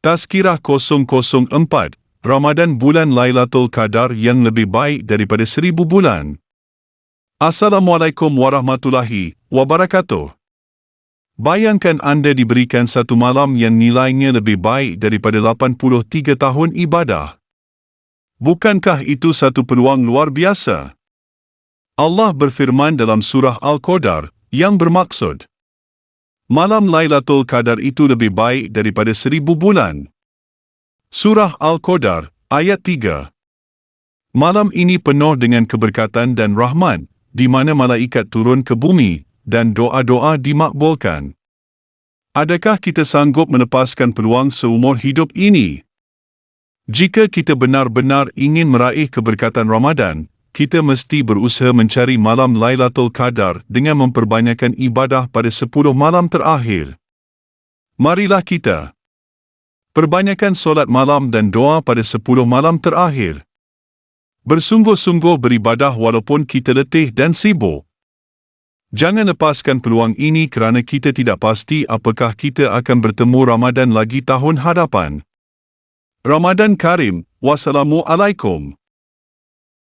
Tazkirah 004, Ramadan bulan Lailatul Qadar yang lebih baik daripada 1000 bulan. Assalamualaikum warahmatullahi wabarakatuh. Bayangkan anda diberikan satu malam yang nilainya lebih baik daripada 83 tahun ibadah. Bukankah itu satu peluang luar biasa? Allah berfirman dalam surah Al-Qadar yang bermaksud, malam Lailatul Qadar itu lebih baik daripada 1000 bulan. Surah Al-Qadar, ayat 3. Malam ini penuh dengan keberkatan dan rahmat, di mana malaikat turun ke bumi, dan doa-doa dimakbulkan. Adakah kita sanggup melepaskan peluang seumur hidup ini? Jika kita benar-benar ingin meraih keberkatan Ramadan, kita mesti berusaha mencari malam Lailatul Qadar dengan memperbanyakkan ibadah pada 10 malam terakhir. Marilah kita perbanyakkan solat malam dan doa pada 10 malam terakhir. Bersungguh-sungguh beribadah walaupun kita letih dan sibuk. Jangan lepaskan peluang ini kerana kita tidak pasti apakah kita akan bertemu Ramadan lagi tahun hadapan. Ramadan Karim. Wassalamualaikum.